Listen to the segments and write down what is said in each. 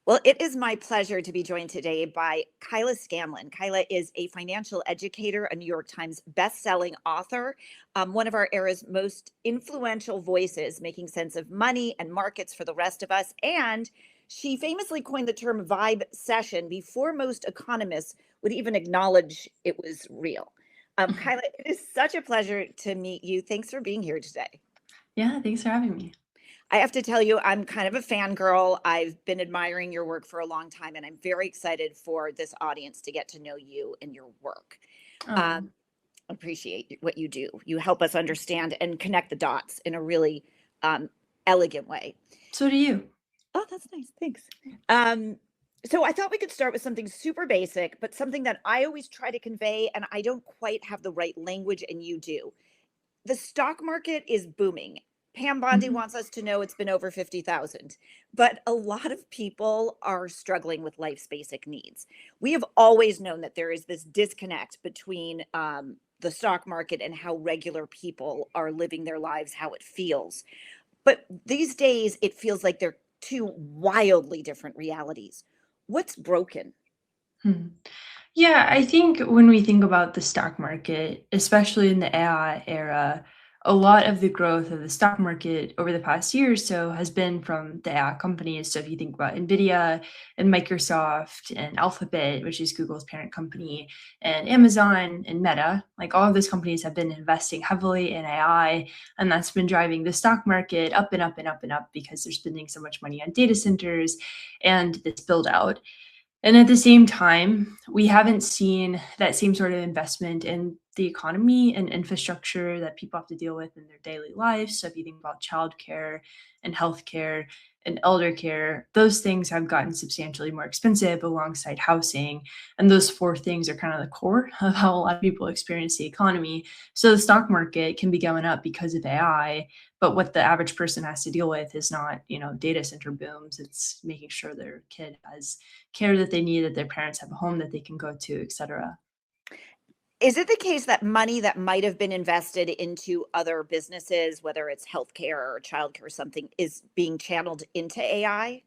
Well, it is my pleasure to be joined today by Kyla Scanlon. Kyla is a financial educator, a New York Times bestselling author, one of our era's most influential voices, making sense of money and markets for the rest of us. And she famously coined the term vibe session before most economists would even acknowledge it was real. Kyla, it is such a pleasure to meet you. Thanks for being here today. Yeah, thanks for having me. I have to tell you, I'm kind of a fangirl. I've been admiring your work for a long time, and I'm very excited for this audience to get to know you and your work. Um, Um, appreciate what you do. You help us understand and connect the dots in a really um, elegant way. so do you. Oh, that's nice. Thanks. Um, so I thought we could start with something super basic, but something that I always try to convey, and I don't quite have the right language, and you do. The stock market is booming. Pam Bondi Mhm. wants us to know it's been over 50,000, but a lot of people are struggling with life's basic needs. We have always known that there is this disconnect between the stock market and how regular people are living their lives, how it feels. But these days, it feels like they're two wildly different realities. What's broken? Hmm. Yeah, I think when we think about the stock market, especially in the AI era, a lot of the growth of the stock market over the past year or so has been from the AI companies. So if you think about Nvidia and Microsoft and Alphabet, which is Google's parent company, and Amazon and Meta, like all of those companies have been investing heavily in AI, and that's been driving the stock market up and up and up and up because they're spending so much money on data centers and this build out. And at the same time, we haven't seen that same sort of investment in the economy and infrastructure that people have to deal with in their daily lives. So if you think about childcare and healthcare and elder care, those things have gotten substantially more expensive alongside housing. And those four things are kind of the core of how a lot of people experience the economy. So the stock market can be going up because of AI, but what the average person has to deal with is not, data center booms. It's making sure their kid has care that they need, that their parents have a home that they can go to, etc. Is it the case that money that might have been invested into other businesses, whether it's healthcare or childcare or something, is being channeled into AI?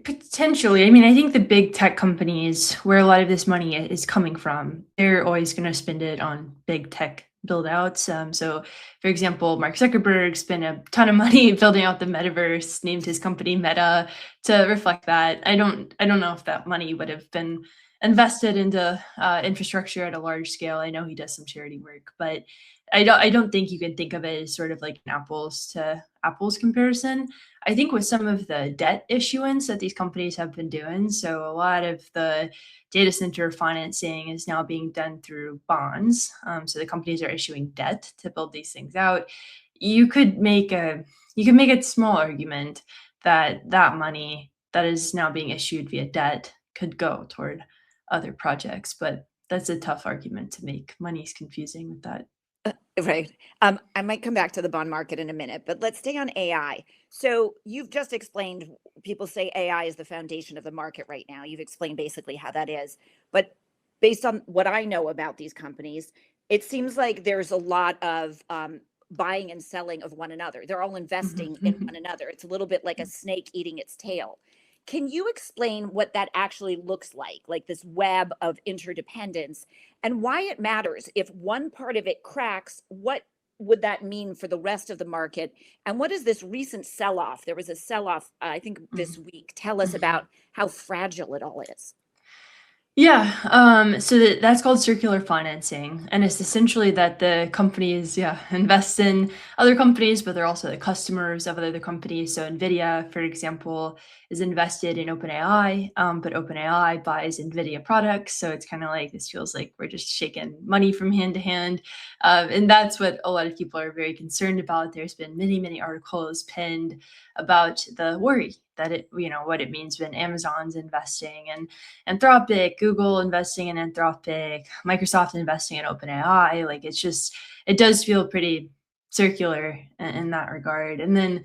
Potentially. I mean, I think the big tech companies where a lot of this money is coming from, they're always going to spend it on big tech build outs. So, for example, Mark Zuckerberg spent a ton of money building out the metaverse, named his company Meta to reflect that. I don't know if that money would have been invested into infrastructure at a large scale. I know he does some charity work, but I don't think you can think of it as sort of like an apples to apples comparison. I think with some of the debt issuance that these companies have been doing, so a lot of the data center financing is now being done through bonds. So the companies are issuing debt to build these things out. You could make a small argument that that money that is now being issued via debt could go toward other projects, but that's a tough argument to make. Money's confusing with that. Right. I might come back to the bond market in a minute, but let's stay on AI. So you've just explained, people say AI is the foundation of the market right now. You've explained basically how that is. But based on what I know about these companies, it seems like there's a lot of buying and selling of one another. They're all Mhm, investing in one mhm. another. It's a little bit like a snake eating its tail. Can you explain what that actually looks like this web of interdependence, and why it matters? If one part of it cracks, what would that mean for the rest of the market? And what is this recent sell off? There was a sell off, I think, this Mhm, week. Tell us mhm. about how fragile it all is. Yeah, so that's called circular financing, and it's essentially that the companies, yeah, invest in other companies, but they're also the customers of other companies. So Nvidia, for example, is invested in OpenAI, but OpenAI buys Nvidia products. So it's kind of like this feels like we're just shaking money from hand to hand, and that's what a lot of people are very concerned about. There's been many, many articles penned about the worry that what it means when Amazon's investing and Anthropic, Google investing in Anthropic, Microsoft investing in OpenAI. Like it does feel pretty circular in that regard. And then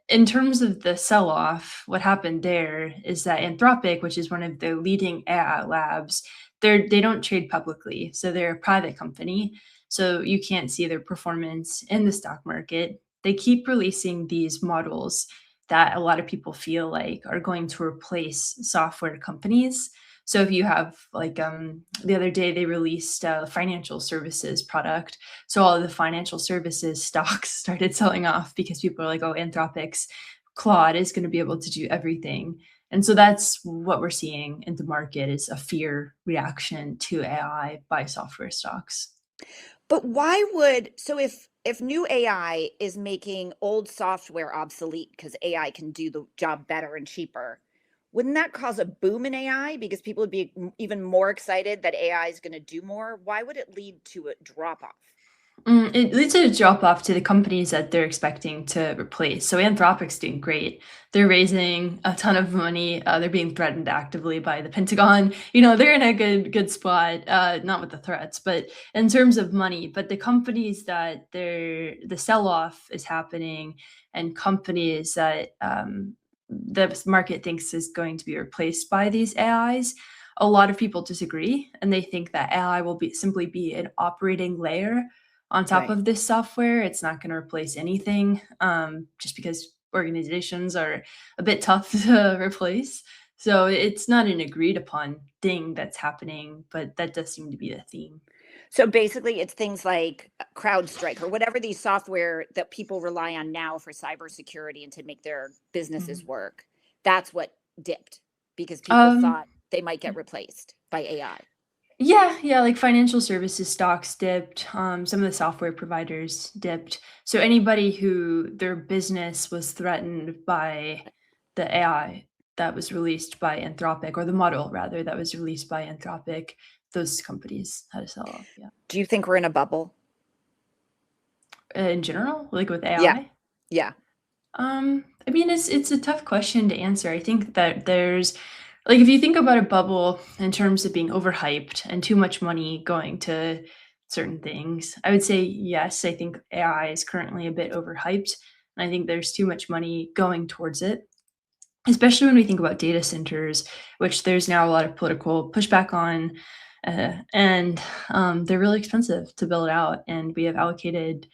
in terms of the sell off, what happened there is that Anthropic, which is one of the leading AI labs, they don't trade publicly. So they're a private company. So you can't see their performance in the stock market. They keep releasing these models that a lot of people feel like are going to replace software companies. So if you have like the other day they released a financial services product, so all of the financial services stocks started selling off because people are like, oh, Anthropic's Claude is going to be able to do everything. And so that's what we're seeing in the market is a fear reaction to AI by software stocks. But why would so if new AI is making old software obsolete because AI can do the job better and cheaper, wouldn't that cause a boom in AI because people would be even more excited that AI is going to do more? Why would it lead to a drop off? It leads to a drop off to the companies that they're expecting to replace. So Anthropic's doing great. They're raising a ton of money. They're being threatened actively by the Pentagon. They're in a good spot. Not with the threats, but in terms of money. But the companies that the sell off is happening, and companies that the market thinks is going to be replaced by these AIs. A lot of people disagree, and they think that AI will simply be an operating layer on top Right. of this software. It's not going to replace anything, just because organizations are a bit tough to replace. So it's not an agreed upon thing that's happening, but that does seem to be the theme. So basically, it's things like CrowdStrike or whatever these software that people rely on now for cybersecurity and to make their businesses Mhm. work. That's what dipped because people Um, thought they might get replaced by AI. yeah, like financial services stocks dipped. Some of the software providers dipped. So anybody who their business was threatened by the AI that was released by Anthropic, or the model rather that was released by Anthropic, those companies had to sell off. Yeah. Do you think we're in a bubble? In general, like with Yeah. AI. Yeah. I mean, it's a tough question to answer. I think that there's like if you think about a bubble in terms of being overhyped and too much money going to certain things, I would say yes. I think AI is currently a bit overhyped, and I think there's too much money going towards it. Especially when we think about data centers, which there's now a lot of political pushback on, and they're really expensive to build out, and we have allocated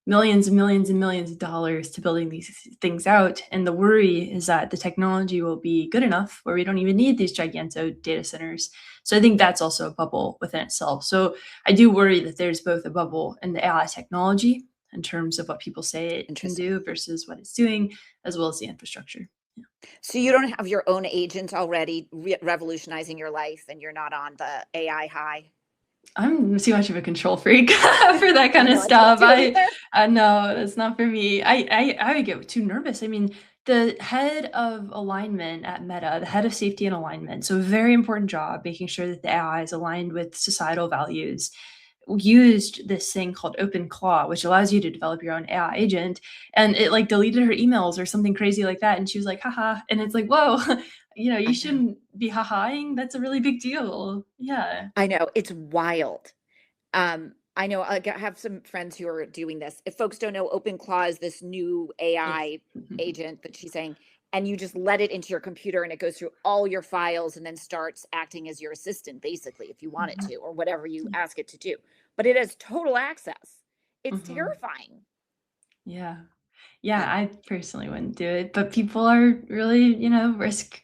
millions and millions and millions of dollars to building these things out. And the worry is that the technology will be good enough where we don't even need these giganto data centers. So I think that's also a bubble within itself. So I do worry that there's both a bubble in the AI technology in terms of what people say it can Interesting. do versus what it's doing, as well as the infrastructure. So you don't have your own agent already revolutionizing your life and you're not on the AI high? I'm too much of a control freak for that I kind of know I can't stuff. do it either. I know it's not for me. I would get too nervous. I mean, the head of alignment at Meta, the head of safety and alignment, so a very important job, making sure that the AI is aligned with societal values, used this thing called OpenClaw, which allows you to develop your own AI agent, and it like deleted her emails or something crazy like that. And she was like, haha. And it's like, whoa, you I know. shouldn't be hahaing. That's a really big deal. Yeah. I know. It's wild. I know have some friends who are doing this. If folks don't know, OpenClaw is this new Yes. AI agent that she's saying, and you just let it into your computer and it goes through all your files and then starts acting as your assistant, basically, if you want it Mhm. to, or whatever you ask it to do. But it has total access. It's Mhm. terrifying. Yeah. Yeah, Yeah. I personally wouldn't do it, but people are really, risk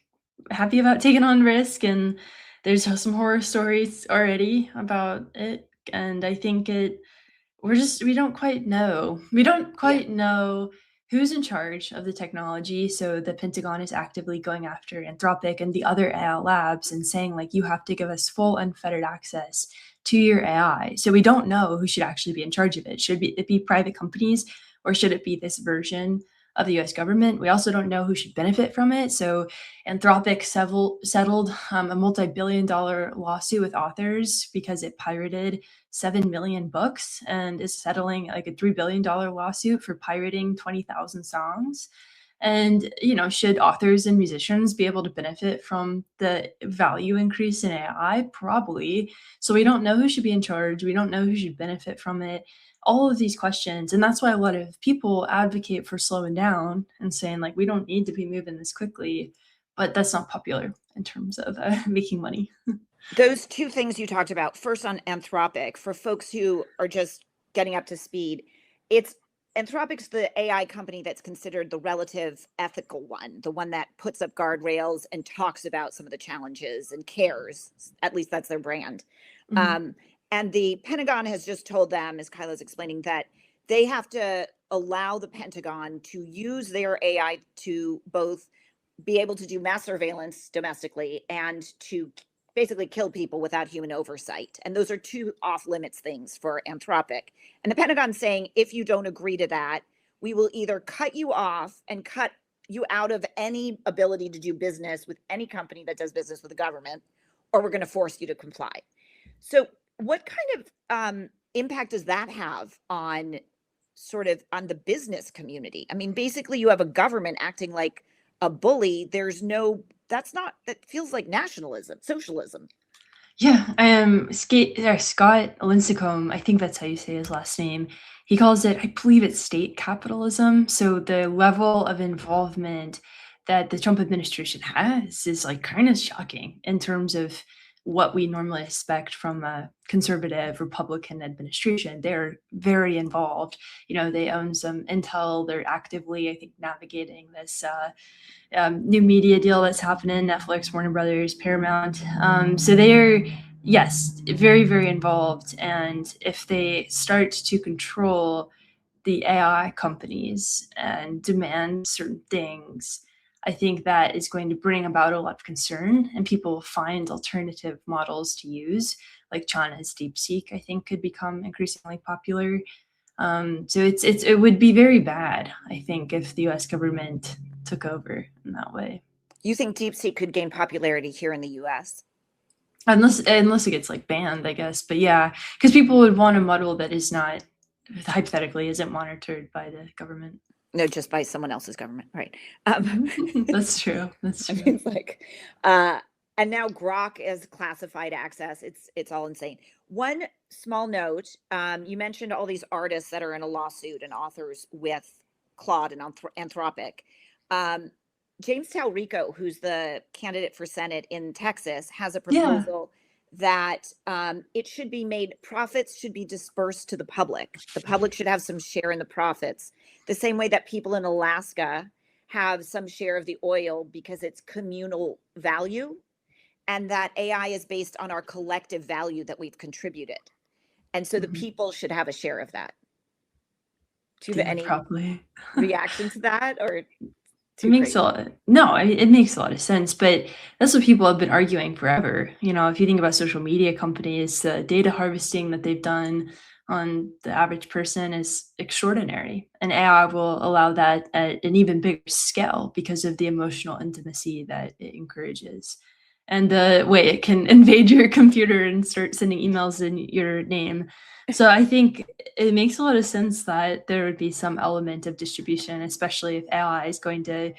happy about taking on risk, and there's just some horror stories already about it, and I think we don't quite know. We don't Yeah. quite know who's in charge of the technology. So the Pentagon is actively going after Anthropic and the other AI labs and saying, like, you have to give us full unfettered access to your AI. So we don't know who should actually be in charge of it. It be private companies, or should it be this version of the US government? We also don't know who should benefit from it. So Anthropic settled a multi billion-dollar lawsuit with authors because it pirated 7 million books and is settling like a $3 billion lawsuit for pirating 20,000 songs. And, should authors and musicians be able to benefit from the value increase in AI? Probably. So we don't know who should be in charge. We don't know who should benefit from it. All of these questions. And that's why a lot of people advocate for slowing down and saying, like, we don't need to be moving this quickly. But that's not popular in terms of making money. Those two things you talked about, first on Anthropic, for folks who are just getting up to speed, it's Anthropic's the AI company that's considered the relative ethical one, the one that puts up guardrails and talks about some of the challenges and cares. At least that's their brand. Mhm. Um, and the Pentagon has just told them, as Kyla's explaining, that they have to allow the Pentagon to use their AI to both be able to do mass surveillance domestically and to basically kill people without human oversight. And those are two off limits things for Anthropic. And the Pentagon's saying, if you don't agree to that, we will either cut you off and cut you out of any ability to do business with any company that does business with the government, or we're going to force you to comply. So, what kind of impact does that have on sort of on the business community? I mean, basically, you have a government acting like a bully. There's no, that's not, that feels like nationalism, socialism. Yeah, Scott Lincecum, I think that's how you say his last name. He calls it, I believe it's state capitalism. So the level of involvement that the Trump administration has is like kind of shocking in terms of what we normally expect from a conservative Republican administration. They're very involved. They own some intel. They're actively, I think, navigating this new media deal that's happening, Netflix, Warner Brothers, Paramount. So they're, yes, very, very involved. And if they start to control the AI companies and demand certain things, I think that is going to bring about a lot of concern, and people will find alternative models to use, like China's DeepSeek, I think, could become increasingly popular. So it would be very bad, I think, if the U.S. government took over in that way. You think DeepSeek could gain popularity here in the US? Unless it gets like banned, I guess. But yeah, because people would want a model that is not, hypothetically, isn't monitored by the government. No, just by someone else's government, right? That's true. That's I true. mean, it's like, uh, and now Grok is classified access. It's all insane. One small note: you mentioned all these artists that are in a lawsuit and authors with Claude and Anthropic. Um, James Talrico, who's the candidate for Senate in Texas, has a Yeah. proposal that it should be made, profits should be dispersed to the public. The public should have some share in the profits, the same way that people in Alaska have some share of the oil because it's communal value, and that AI is based on our collective value that we've contributed. And so the Mhm. people should have a share of that. Do you They have would any probably. reaction to that, or It too makes a crazy? lot no, I mean, it makes a lot of sense, but that's what people have been arguing forever. If you think about social media companies, the data harvesting that they've done on the average person is extraordinary, and AI will allow that at an even bigger scale because of the emotional intimacy that it encourages, and the way it can invade your computer and start sending emails in your name. So I think it makes a lot of sense that there would be some element of distribution, especially if AI is going to,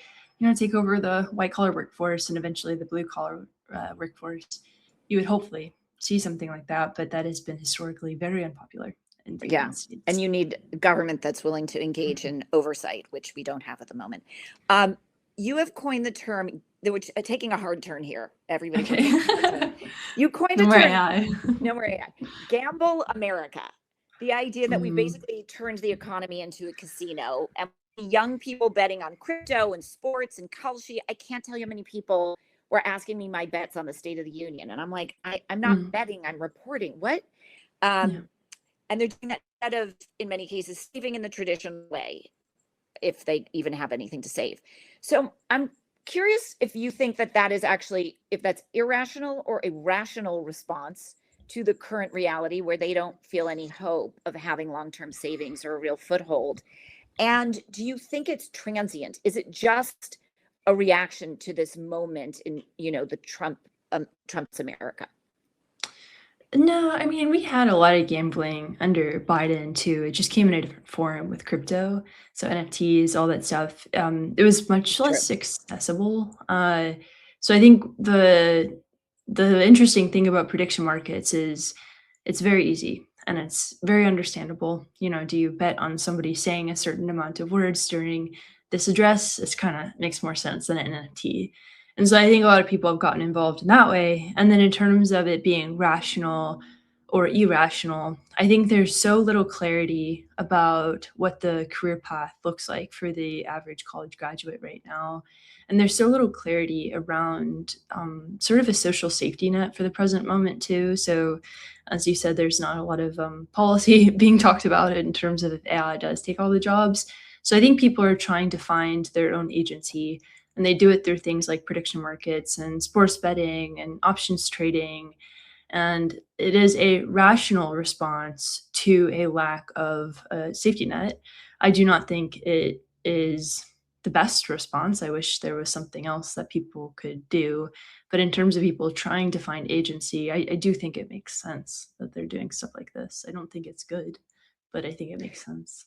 take over the white collar workforce and eventually the blue collar workforce. You would hopefully see something like that, but that has been historically very unpopular in the Yeah. United And States. you need government that's willing to engage in oversight, which we don't have at the moment. You have coined the term, which taking a hard turn here. Everybody can Okay. take a hard turn. You coined No the more term, AI. no more AI, gamble America. The idea that we Mm, basically turned the economy into a casino, and young people betting on crypto and sports and Kalshi. I can't tell you how many people were asking me my bets on the State of the Union. And I'm like, I'm not mm, betting, I'm reporting. What? yeah. Um, and they're doing that instead of, in many cases, saving in the traditional way, if they even have anything to save. So I'm curious if you think that that is actually, if that's irrational or a rational response to the current reality where they don't feel any hope of having long-term savings or a real foothold. And do you think it's transient? Is it just a reaction to this moment in, the Trump's America? No, I mean, we had a lot of gambling under Biden too. It just came in a different form with crypto. So NFTs, all that stuff. It was much It's true. less accessible. So I think the interesting thing about prediction markets is it's very easy and it's very understandable. Do you bet on somebody saying a certain amount of words during this address? It's kind of makes more sense than an NFT. And so I think a lot of people have gotten involved in that way. And then in terms of it being rational or irrational. I think there's so little clarity about what the career path looks like for the average college graduate right now. And there's so little clarity around sort of a social safety net for the present moment, too. So, as you said, there's not a lot of policy being talked about in terms of if AI does take all the jobs. So, I think people are trying to find their own agency, and they do it through things like prediction markets and sports betting and options trading, and it is a rational response to a lack of a safety net. I do not think it is the best response. I wish there was something else that people could do. But in terms of people trying to find agency, I do think it makes sense that they're doing stuff like this. I don't think it's good, but I think it makes sense.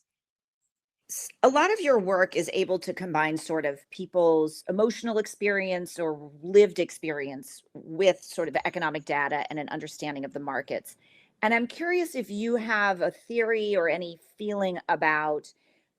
A lot of your work is able to combine sort of people's emotional experience or lived experience with sort of economic data and an understanding of the markets. And I'm curious if you have a theory or any feeling about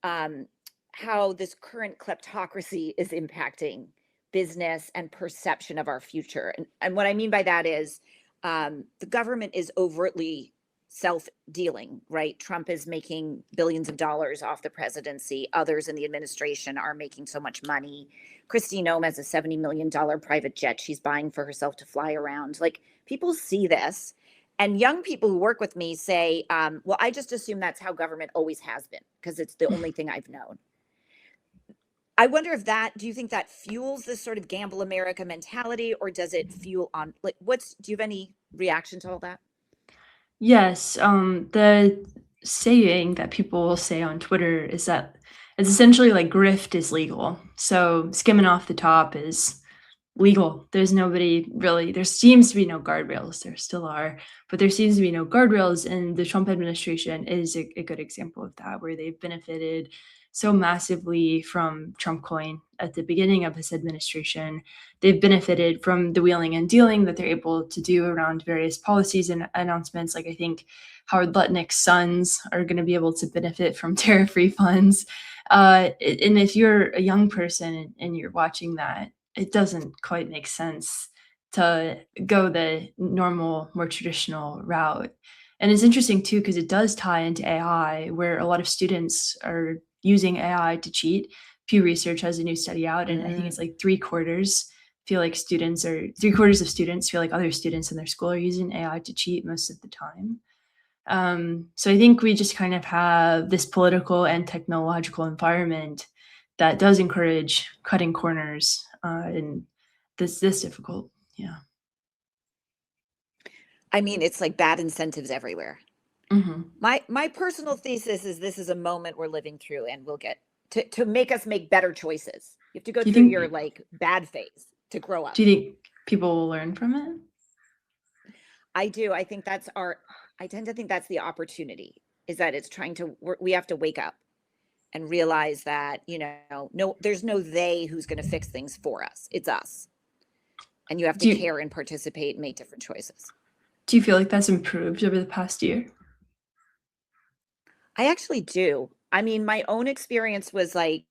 um, how this current kleptocracy is impacting business and perception of our future. And what I mean by that is the government is overtly self-dealing, right? Trump is making billions of dollars off the presidency. Others in the administration are making so much money. Kristi Noem has a $70 million private jet she's buying for herself to fly around. Like, people see this. And young people who work with me say, well, I just assume that's how government always has been because it's the only thing I've known. I wonder if do you think that fuels this sort of gamble America mentality, or does it fuel on, like, do you have any reaction to all that? Yes, the saying that people will say on Twitter is that it's essentially like grift is legal. So skimming off the top is legal. There's nobody really, there seems to be no guardrails. There still are, but there seems to be no guardrails. And the Trump administration is a good example of that, where they've benefited so massively from Trump coin at the beginning of his administration. They've benefited from the wheeling and dealing that they're able to do around various policies and announcements. Like, I think Howard Lutnick's sons are going to be able to benefit from tariff refunds. And if you're a young person and you're watching that, it doesn't quite make sense to go the normal, more traditional route. And it's interesting too, because it does tie into AI, where a lot of students are using AI to cheat. Pew Research has a new study out, and I think it's like three quarters of students feel like other students in their school are using AI to cheat most of the time. So I think we just kind of have this political and technological environment that does encourage cutting corners, and this difficult. Yeah. I mean, it's like bad incentives everywhere. Hmm. My personal thesis is this is a moment we're living through, and we'll get to make us make better choices. You have to go Do you through your think? like bad phase to grow up. Do you think people will learn from it? I do. I tend to think that's the opportunity, is that it's trying to, we have to wake up and realize that, no, there's no they who's going to fix things for us. It's us. And you have to Do you care and participate and make different choices. do you feel like that's improved over the past year? I actually do. I mean, my own experience was like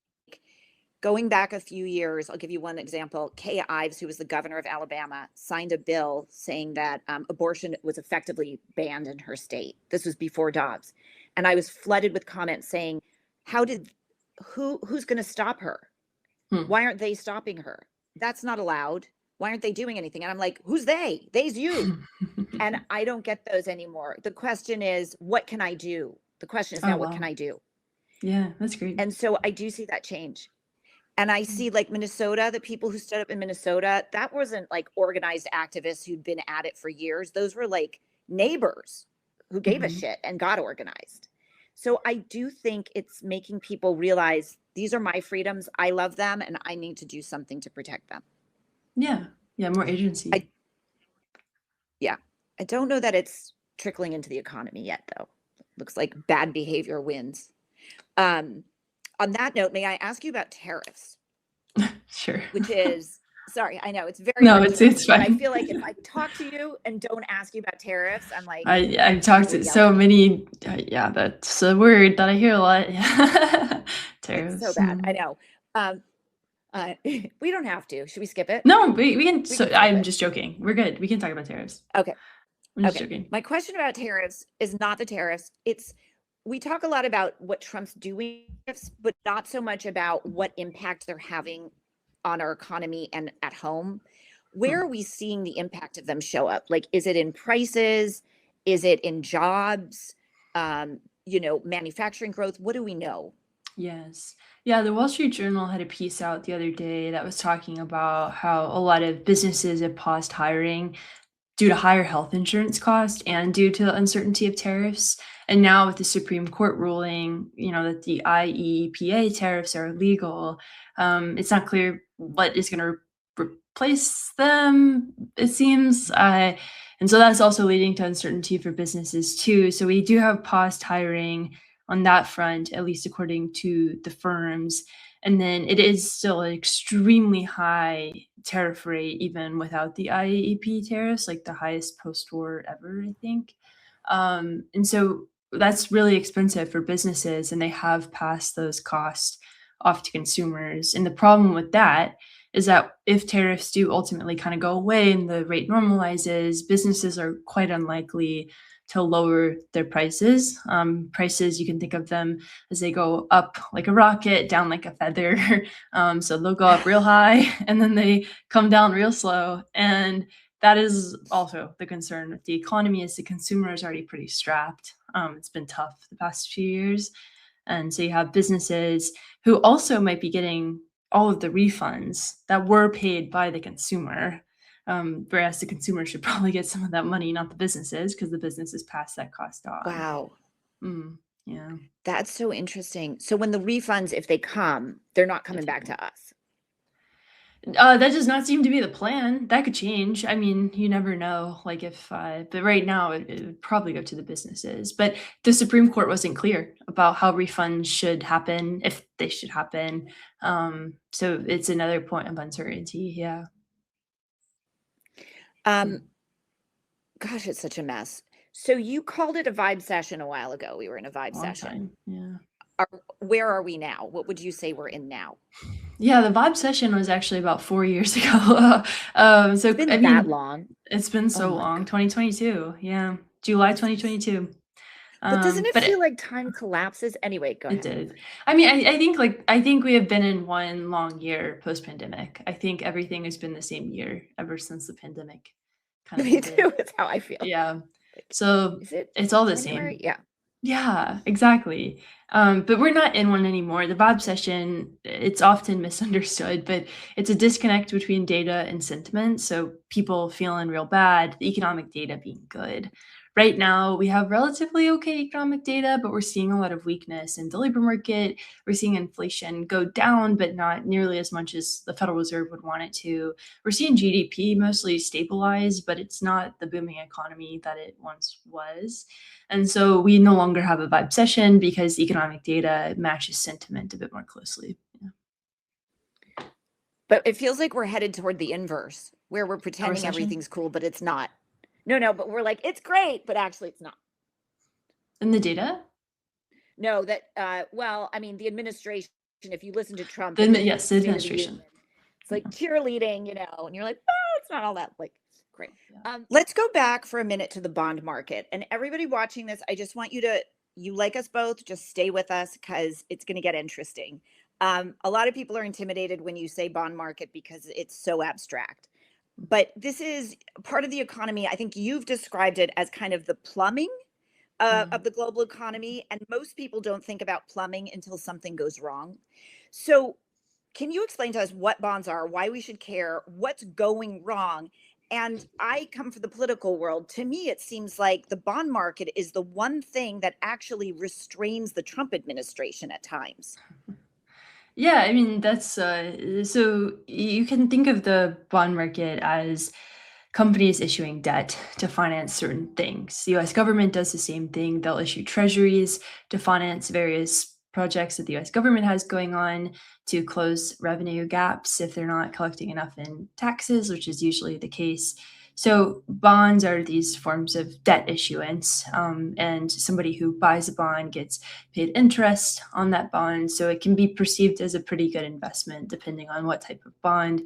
going back a few years. I'll give you one example. Kay Ives, who was the governor of Alabama, signed a bill saying that abortion was effectively banned in her state. This was before Dobbs. And I was flooded with comments saying, how did, who's going to stop her? Hmm. Why aren't they stopping her? That's not allowed. Why aren't they doing anything? And I'm like, who's they? They's you. And I don't get those anymore. The question is, what can I do? The question is Oh now, what can wow. I do? Yeah, that's great. And so I do see that change. And I see like Minnesota, the people who stood up in Minnesota, that wasn't like organized activists who'd been at it for years. Those were like neighbors who gave a Hmm. shit and got organized. So I do think it's making people realize these are my freedoms. I love them and I need to do something to protect them. Yeah, yeah, more agency. I, yeah, I don't know that it's trickling into the economy yet, though. Looks like bad behavior wins. Um, on that note, may I ask you about tariffs? Sure. Which is, sorry, I know it's very No, hard to it's me, but I fine. feel like if I talk to you and don't ask you about tariffs, I'm like, I've talked you'll to yell so at me. many. Yeah, that's a word that I hear a lot. It's so Tariffs. bad. I Mm. know. Um, we don't have to. Should we skip it? No, we can. We So can skip I'm it. just joking. We're good. We can talk about tariffs. Okay. I'm just Okay. joking. My question about tariffs is not the tariffs. It's we talk a lot about what Trump's doing, but not so much about what impact they're having on our economy and at home. Where Hmm. are we seeing the impact of them show up? Like, is it in prices? Is it in jobs? Manufacturing growth? What do we know? Yes. Yeah, the Wall Street Journal had a piece out the other day that was talking about how a lot of businesses have paused hiring due to higher health insurance costs and due to the uncertainty of tariffs. And now with the Supreme Court ruling, that the IEEPA tariffs are illegal, it's not clear what is going to replace them, it seems. And so that's also leading to uncertainty for businesses too. So we do have paused hiring on that front, at least according to the firms. And then it is still an extremely high tariff rate, even without the IEEP tariffs, like the highest post war ever, I think. And so that's really expensive for businesses, and they have passed those costs off to consumers. And the problem with that is that if tariffs do ultimately kind of go away and the rate normalizes, businesses are quite unlikely to lower their prices. Prices, you can think of them as they go up like a rocket, down like a feather. So they'll go up real high and then they come down real slow. And that is also the concern with the economy is the consumer is already pretty strapped. It's been tough the past few years. And so you have businesses who also might be getting all of the refunds that were paid by the consumer. Whereas the consumer should probably get some of that money, not the businesses, because the businesses pass that cost on. Wow, Mm, yeah, that's so interesting. So when the refunds, if they come, they're not if coming they back come. to us. That does not seem to be the plan. That could change. I mean, you never know. Like if, but right now it would probably go to the businesses. But the Supreme Court wasn't clear about how refunds should happen, if they should happen. So it's another point of uncertainty. Yeah. Um, Mm, Gosh, it's such a mess. So you called it a vibe session a while ago. We were in a vibe long session. time. Yeah. Where are we now? What would you say we're in now? Yeah. The vibe session was actually about 4 years ago. It's So I been that mean, long. it's been Oh so my long. God. 2022. Yeah. July 2022. But doesn't it But feel like time collapses? Anyway, go it ahead. did. I mean, I think we have been in one long year post-pandemic. I think everything has been the same year ever since the pandemic kind of Me ended. too. It's how I feel. Yeah. Like, So is it it's all the January? same. Yeah. Yeah, exactly. But we're not in one anymore. The Bob session, it's often misunderstood, but it's a disconnect between data and sentiment. So people feeling real bad, the economic data being good. Right now, we have relatively okay economic data, but we're seeing a lot of weakness in the labor market. We're seeing inflation go down, but not nearly as much as the Federal Reserve would want it to. We're seeing GDP mostly stabilize, but it's not the booming economy that it once was. And so we no longer have a vibe session because economic data matches sentiment a bit more closely. Yeah. But it feels like we're headed toward the inverse, where we're A pretending recession everything's cool, but it's not. No, but we're like, it's great, but actually it's not. in the data. No, that well, I mean, the administration, if you listen to Trump The in the yes, the State of the Union, administration. it's like cheerleading, and you're like, oh, it's not all that like great. Yeah. Let's go back for a minute to the bond market. And everybody watching this, I just want you like us both, just stay with us because it's going to get interesting. A lot of people are intimidated when you say bond market because it's so abstract. But this is part of the economy. I think you've described it as kind of the plumbing Yeah. of the global economy, and most people don't think about plumbing until something goes wrong. So, can you explain to us what bonds are, why we should care, what's going wrong? And I come from the political world. To me, it seems like the bond market is the one thing that actually restrains the Trump administration at times. Yeah, I mean that's so you can think of the bond market as companies issuing debt to finance certain things. The US government does the same thing. They'll issue treasuries to finance various projects that the US government has going on to close revenue gaps if they're not collecting enough in taxes, which is usually the case. So, bonds are these forms of debt issuance, and somebody who buys a bond gets paid interest on that bond. So, it can be perceived as a pretty good investment depending on what type of bond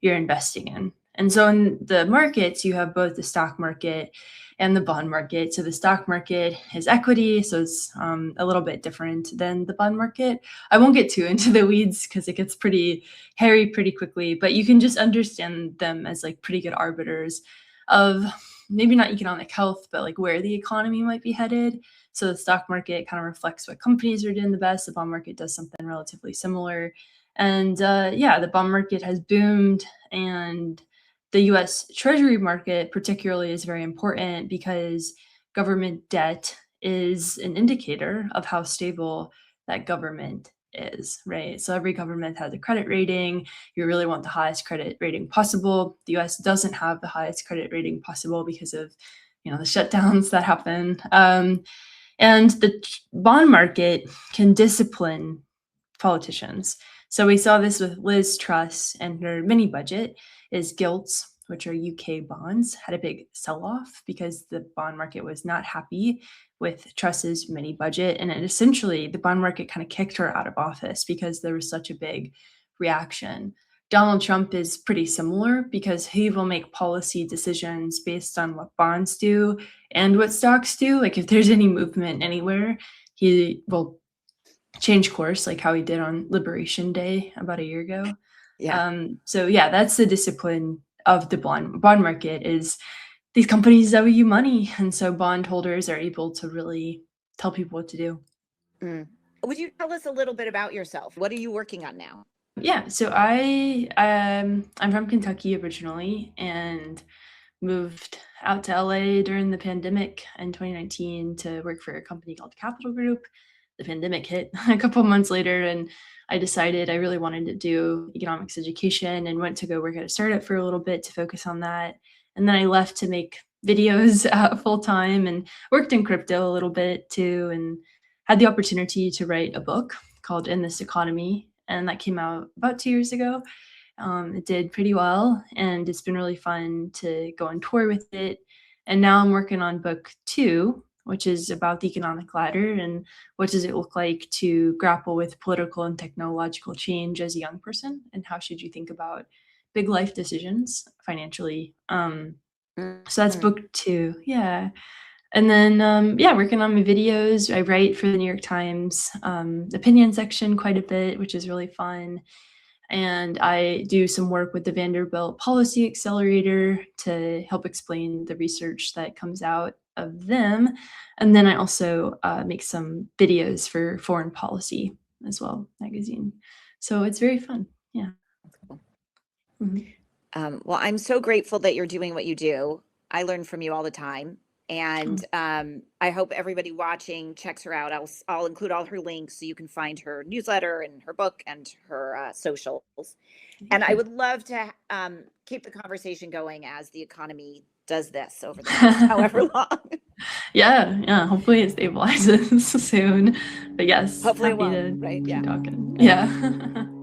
you're investing in. And so in the markets, you have both the stock market and the bond market. So the stock market is equity, so it's a little bit different than the bond market. I won't get too into the weeds because it gets pretty hairy pretty quickly, but you can just understand them as like pretty good arbiters of maybe not economic health, but like where the economy might be headed. So the stock market kind of reflects what companies are doing the best. The bond market does something relatively similar. And yeah, the bond market has boomed, and the US Treasury market, particularly, is very important because government debt is an indicator of how stable that government is, right? So every government has a credit rating. You really want the highest credit rating possible. The US doesn't have the highest credit rating possible because of the shutdowns that happen. And the bond market can discipline politicians. So we saw this with Liz Truss and her mini budget. Is gilts, which are UK bonds, had a big sell-off because the bond market was not happy with Truss's mini budget. And essentially the bond market kind of kicked her out of office because there was such a big reaction. Donald Trump is pretty similar because he will make policy decisions based on what bonds do and what stocks do. Like if there's any movement anywhere, he will change course, like how he did on Liberation Day about a year ago. Yeah. So yeah, that's the discipline of the bond market is these companies owe you money. And so bondholders are able to really tell people what to do. Would you tell us a little bit about yourself? What are you working on now? Yeah, so I'm from Kentucky originally and moved out to LA during the pandemic in 2019 to work for a company called Capital Group. The pandemic hit a couple months later, and I decided I really wanted to do economics education and went to go work at a startup for a little bit to focus on that. And then I left to make videos full time and worked in crypto a little bit too, and had the opportunity to write a book called In This Economy, and that came out about 2 years ago. It did pretty well, and it's been really fun to go on tour with it. And now I'm working on book 2, which is about the economic ladder and what does it look like to grapple with political and technological change as a young person, and how should you think about big life decisions financially. So that's Mm. book 2. Yeah. And then, yeah, working on my videos. I write for the New York Times opinion section quite a bit, which is really fun. And I do some work with the Vanderbilt Policy Accelerator to help explain the research that comes out of them. And then I also make some videos for Foreign Policy as well, magazine. So it's very fun. Yeah. Mhm. Well, I'm so grateful that you're doing what you do. I learn from you all the time. And Oh, I hope everybody watching checks her out. I'll include all her links so you can find her newsletter and her book and her socials. And thank I you. would love to keep the conversation going as the economy does this over the next however long. Yeah, yeah. Hopefully it stabilizes soon. But yes, Hopefully it happy won't, to right? keep Yeah. talking. Right. Yeah.